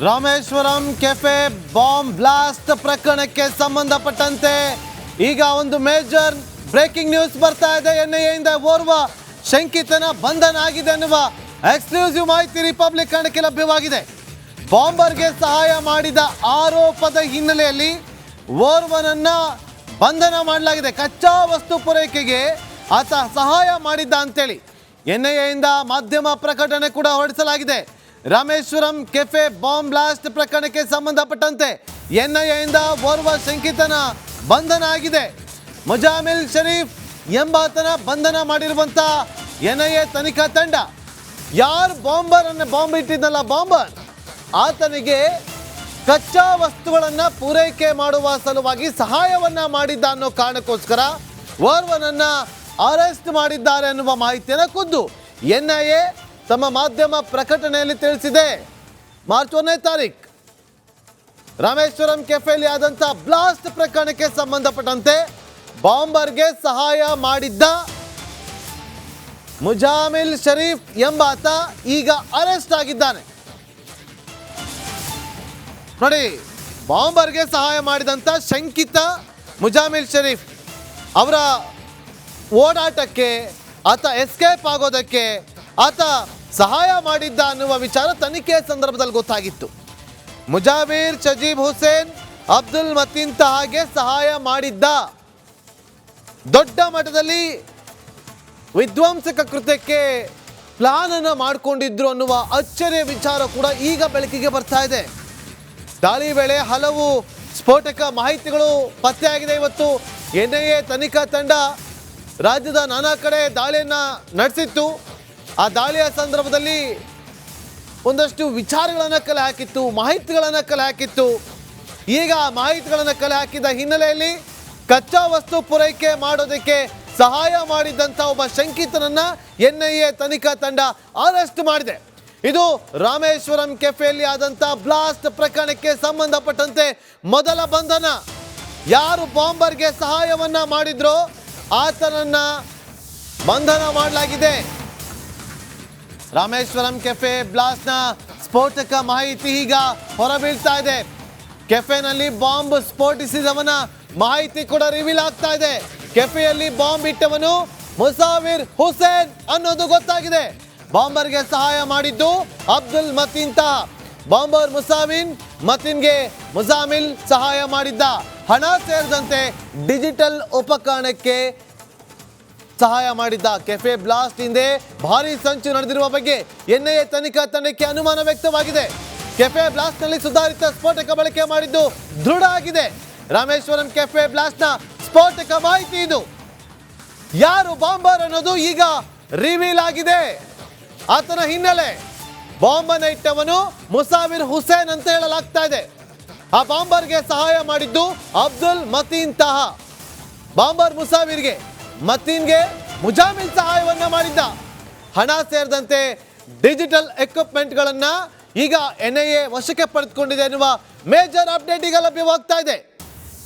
Rameswaram cafe bomb blast ಪ್ರಕರಣಕ್ಕೆ ಸಂಬಂಧಪಟ್ಟಂತೆ ಈಗ ಒಂದು ಮೇಜರ್ ಬ್ರೇಕಿಂಗ್ ನ್ಯೂಸ್ ಬರ್ತಾ ಇದೆ. ಎನ್ಐಎಯಿಂದ ಓರ್ವ ಶಂಕಿತನ ಬಂಧನ ಆಗಿದೆ ಎನ್ನುವ ಎಕ್ಸ್ಕ್ಲೂಸಿವ್ ಮಾಹಿತಿ ರಿಪಬ್ಲಿಕ್ ಕನ್ನಡಕ್ಕೆ ಲಭ್ಯವಾಗಿದೆ. ಬಾಂಬರ್ಗೆ ಸಹಾಯ ಮಾಡಿದ ಆರೋಪದ ಹಿನ್ನೆಲೆಯಲ್ಲಿ ಓರ್ವನನ್ನ ಬಂಧನ ಮಾಡಲಾಗಿದೆ. ಕಚ್ಚಾ ವಸ್ತು ಪೂರೈಕೆಗೆ ಆತ ಸಹಾಯ ಮಾಡಿದ್ದ ಅಂತೇಳಿ ಎನ್ಐಎಯಿಂದ ಮಾಧ್ಯಮ ಪ್ರಕಟಣೆ ಕೂಡ ಹೊರಡಿಸಲಾಗಿದೆ. ರಾಮೇಶ್ವರಂ ಕೆಫೆ ಬಾಂಬ್ ಬ್ಲಾಸ್ಟ್ ಪ್ರಕರಣಕ್ಕೆ ಸಂಬಂಧಪಟ್ಟಂತೆ ಎನ್ಐಎಯಿಂದ ಓರ್ವ ಶಂಕಿತನ ಬಂಧನ ಆಗಿದೆ. ಮುಜಾಮಿಲ್ ಶರೀಫ್ ಎಂಬಾತನ ಬಂಧನ ಮಾಡಿರುವಂಥ ಎನ್ಐಎ ತನಿಖಾ ತಂಡ ಯಾರು ಬಾಂಬ್ ಇಟ್ಟಿದ್ದಲ್ಲ ಬಾಂಬರ್ ಆತನಿಗೆ ಕಚ್ಚಾ ವಸ್ತುಗಳನ್ನು ಪೂರೈಕೆ ಮಾಡುವ ಸಲುವಾಗಿ ಸಹಾಯವನ್ನ ಮಾಡಿದ್ದ ಅನ್ನೋ ಕಾರಣಕ್ಕೋಸ್ಕರ ಓರ್ವನನ್ನ ಅರೆಸ್ಟ್ ಮಾಡಿದ್ದಾರೆ ಅನ್ನುವ ಮಾಹಿತಿಯನ್ನು ಖುದ್ದು ಎನ್ಐಎ ತಮ್ಮ ಮಾಧ್ಯಮ ಪ್ರಕಟಣೆಯಲ್ಲಿ ತಿಳಿಸಿದೆ. ಮಾರ್ಚ್ 1ನೇ ತಾರೀಕು ರಾಮೇಶ್ವರಂ ಕೆಫೆಯಲ್ಲಿ ಆದಂಥ ಬ್ಲಾಸ್ಟ್ ಪ್ರಕರಣಕ್ಕೆ ಸಂಬಂಧಪಟ್ಟಂತೆ ಬಾಂಬರ್ಗೆ ಸಹಾಯ ಮಾಡಿದ್ದ ಮುಜಾಮಿಲ್ ಶರೀಫ್ ಎಂಬಾತ ಈಗ ಅರೆಸ್ಟ್ ಆಗಿದ್ದಾನೆ. ನೋಡಿ, ಬಾಂಬರ್ಗೆ ಸಹಾಯ ಮಾಡಿದಂಥ ಶಂಕಿತ ಮುಜಾಮಿಲ್ ಶರೀಫ್ ಅವರ ಓಡಾಟಕ್ಕೆ ಆತ ಎಸ್ಕೇಪ್ ಆಗೋದಕ್ಕೆ ಆತ ಸಹಾಯ ಮಾಡಿದ್ದ ಅನ್ನುವ ವಿಚಾರ ತನಿಖೆಯ ಸಂದರ್ಭದಲ್ಲಿ ಗೊತ್ತಾಗಿತ್ತು. ಮುಜಾಮಿರ್ ಶಜೀಬ್ ಹುಸೇನ್ ಅಬ್ದುಲ್ ಮತೀನ್ ತಹಾಗೆ ಸಹಾಯ ಮಾಡಿದ್ದ, ದೊಡ್ಡ ಮಟ್ಟದಲ್ಲಿ ವಿಧ್ವಂಸಕ ಕೃತ್ಯಕ್ಕೆ ಪ್ಲಾನ್ ಅನ್ನು ಮಾಡಿಕೊಂಡಿದ್ರು ಅನ್ನುವ ಅಚ್ಚರಿಯ ವಿಚಾರ ಕೂಡ ಈಗ ಬೆಳಕಿಗೆ ಬರ್ತಾ ಇದೆ. ದಾಳಿ ವೇಳೆ ಹಲವು ಸ್ಫೋಟಕ ಮಾಹಿತಿಗಳು ಪತ್ತೆಯಾಗಿದೆ. ಇವತ್ತು ಎನ್ಐಎ ತನಿಖಾ ತಂಡ ರಾಜ್ಯದ ನಾನಾ ಕಡೆ ದಾಳಿಯನ್ನು ನಡೆಸಿತ್ತು. ಆ ದಾಳಿಯ ಸಂದರ್ಭದಲ್ಲಿ ಒಂದಷ್ಟು ವಿಚಾರಗಳನ್ನು ಕಲೆ ಹಾಕಿತ್ತು, ಮಾಹಿತಿಗಳನ್ನು ಕಲೆ ಹಾಕಿತ್ತು. ಈಗ ಆ ಮಾಹಿತಿಗಳನ್ನು ಕಲೆ ಹಾಕಿದ ಹಿನ್ನೆಲೆಯಲ್ಲಿ ಕಚ್ಚಾ ವಸ್ತು ಪೂರೈಕೆ ಮಾಡೋದಕ್ಕೆ ಸಹಾಯ ಮಾಡಿದಂಥ ಒಬ್ಬ ಶಂಕಿತನನ್ನ ಎನ್ಐಎ ತನಿಖಾ ತಂಡ ಅರೆಸ್ಟ್ ಮಾಡಿದೆ. ಇದು ರಾಮೇಶ್ವರಂ ಕೆಫೆಯಲ್ಲಿ ಆದಂಥ ಬ್ಲಾಸ್ಟ್ ಪ್ರಕರಣಕ್ಕೆ ಸಂಬಂಧಪಟ್ಟಂತೆ ಮೊದಲ ಬಂಧನ. ಯಾರು ಬಾಂಬರ್ಗೆ ಸಹಾಯವನ್ನ ಮಾಡಿದ್ರೋ ಆತನನ್ನ ಬಂಧನ ಮಾಡಲಾಗಿದೆ. ರಾಮೇಶ್ವರಂ ಕೆಫೆ ಬ್ಲಾಸ್ಟ್ನ ಸ್ಫೋಟಕ ಮಾಹಿತಿ ಈಗ ಹೊರಬೀಳ್ತಾ ಇದೆ. ಕೆಫೆನಲ್ಲಿ ಬಾಂಬ್ ಸ್ಫೋಟಿಸಿದವನ ಮಾಹಿತಿ ಕೂಡ ರಿವೀಲ್ ಆಗ್ತಾ ಇದೆ. ಕೆಫೆಯಲ್ಲಿ ಬಾಂಬ್ ಇಟ್ಟವನು ಮುಸಾವಿರ್ ಹುಸೇನ್ ಅನ್ನೋದು ಗೊತ್ತಾಗಿದೆ. ಬಾಂಬರ್ಗೆ ಸಹಾಯ ಮಾಡಿದ್ದು ಅಬ್ದುಲ್ ಮತೀನ್ ತಾ. ಬಾಂಬರ್ ಮತೀನ್ಗೆ ಮುಜಾಮಿಲ್ ಸಹಾಯ ಮಾಡಿದ್ದ. ಹಣ ಸೇರಿದಂತೆ ಡಿಜಿಟಲ್ ಉಪಕರಣಕ್ಕೆ ಸಹಾಯ ಮಾಡಿದ್ದ. ಕೆಫೆ ಬ್ಲಾಸ್ಟ್ ಹಿಂದೆ ಭಾರಿ ಸಂಚು ನಡೆದಿರುವ ಬಗ್ಗೆ ಎನ್ಐಎ ತನಿಖಾ ತಂಡಕ್ಕೆ ಅನುಮಾನ ವ್ಯಕ್ತವಾಗಿದೆ. ಕೆಫೆ ಬ್ಲಾಸ್ಟ್ ನಲ್ಲಿ ಸುಧಾರಿತ ಸ್ಫೋಟಕ ಬಳಕೆ ಮಾಡಿದ್ದು ದೃಢ ಆಗಿದೆ. ರಾಮೇಶ್ವರಂ ಕೆಫೆ ಬ್ಲಾಸ್ಟ್ ನ ಸ್ಫೋಟಕ ಮಾಹಿತಿ ಇದು. ಯಾರು ಬಾಂಬರ್ ಅನ್ನೋದು ಈಗ ರಿವೀಲ್ ಆಗಿದೆ. ಆತನ ಹಿನ್ನೆಲೆ ಬಾಂಬನ್ನು ಇಟ್ಟವನು ಮುಸಾವಿರ್ ಹುಸೇನ್ ಅಂತ ಹೇಳಲಾಗ್ತಾ ಇದೆ. ಆ ಬಾಂಬರ್ಗೆ ಸಹಾಯ ಮಾಡಿದ್ದು ಅಬ್ದುಲ್ ಮತೀನ್ ತಹಾ. ಬಾಂಬರ್ ಮುಸಾವಿರ್ಗೆ, ಮತೀನ್ಗೆ ಮುಜಾಮಿಲ್ ಸಹಾಯವನ್ನ ಮಾಡಿದ್ದ. ಹಣ ಸೇರಿದಂತೆ ಡಿಜಿಟಲ್ ಎಕ್ವಿಪ್ಮೆಂಟ್ಗಳನ್ನ ಈಗ ಎನ್ಐಎ ವಶಕ್ಕೆ ಪಡೆದುಕೊಂಡಿದೆ ಎನ್ನುವ ಮೇಜರ್ ಅಪ್ಡೇಟ್ ಈಗ ಲಭ್ಯವಾಗ್ತಾ ಇದೆ.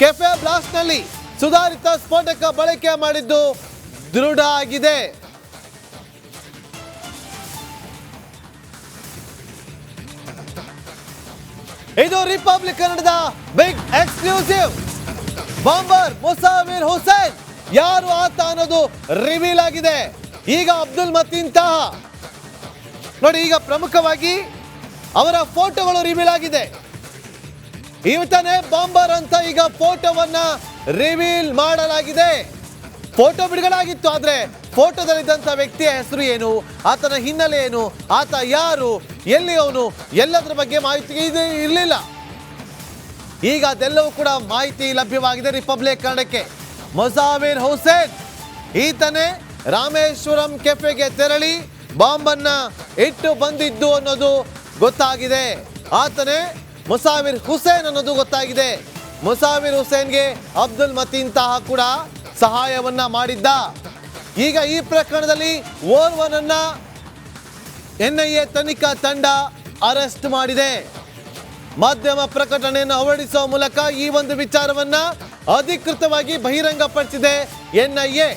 ಕೆಫೆ ಬ್ಲಾಸ್ಟ್ ನಲ್ಲಿ ಸುಧಾರಿತ ಸ್ಫೋಟಕ ಬಳಕೆ ಮಾಡಿದ್ದು ದೃಢ ಆಗಿದೆ. ಇದು ರಿಪಬ್ಲಿಕ್ ಕನ್ನಡದ ಬಿಗ್ ಎಕ್ಸ್ಕ್ಲೂಸಿವ್. ಬಾಂಬರ್ ಮುಸಾವಿರ್ ಹುಸೇನ್ ಯಾರು ಆತ ಅನ್ನೋದು ರಿವೀಲ್ ಆಗಿದೆ. ಈಗ ಅಬ್ದುಲ್ ಮತೀನ್ ತಹಾ ನೋಡಿ, ಈಗ ಪ್ರಮುಖವಾಗಿ ಅವರ ಫೋಟೋಗಳು ರಿವೀಲ್ ಆಗಿದೆ. ಇವತ್ತನೇ ಬಾಂಬರ್ ಅಂತ ಈಗ ಫೋಟೋವನ್ನ ರಿವೀಲ್ ಮಾಡಲಾಗಿದೆ. ಫೋಟೋ ಬಿಡುಗಡೆಯಾಗಿತ್ತು, ಆದ್ರೆ ಫೋಟೋದಲ್ಲಿದ್ದಂಥ ವ್ಯಕ್ತಿಯ ಹೆಸರು ಏನು, ಆತನ ಹಿನ್ನೆಲೆ ಏನು, ಆತ ಯಾರು, ಎಲ್ಲಿ ಅವನು, ಎಲ್ಲದರ ಬಗ್ಗೆ ಮಾಹಿತಿ ಇರಲಿಲ್ಲ. ಈಗ ಅದೆಲ್ಲವೂ ಕೂಡ ಮಾಹಿತಿ ಲಭ್ಯವಾಗಿದೆ ರಿಪಬ್ಲಿಕ್ ಕನ್ನಡಕ್ಕೆ. ಮುಸಾವಿರ್ ಹುಸೇನ್ ಈತನೇ ರಾಮೇಶ್ವರಂ ಕೆಫೆಗೆ ತೆರಳಿ ಬಾಂಬನ್ನ ಇಟ್ಟು ಬಂದಿದ್ದು ಅನ್ನೋದು ಗೊತ್ತಾಗಿದೆ. ಆತನೇ ಮುಸಾವಿರ್ ಹುಸೇನ್ ಅನ್ನೋದು ಗೊತ್ತಾಗಿದೆ. ಮುಸಾವಿರ್ ಹುಸೇನ್ಗೆ ಅಬ್ದುಲ್ ಮತೀನ್ ತಹಾ ಕೂಡ ಸಹಾಯವನ್ನ ಮಾಡಿದ್ದ. ಈಗ ಈ ಪ್ರಕರಣದಲ್ಲಿ ಓರ್ವನನ್ನ ಎನ್ಐಎ ತನಿಖಾ ತಂಡ ಅರೆಸ್ಟ್ ಮಾಡಿದೆ. ಮಾಧ್ಯಮ ಪ್ರಕಟಣೆಯನ್ನು ಹೊರಡಿಸುವ ಮೂಲಕ ಈ ಒಂದು ವಿಚಾರವನ್ನ ಅಧಿಕೃತವಾಗಿ ಬಹಿರಂಗಪಡಿಸಿದೆ ಎನ್ಐಎ.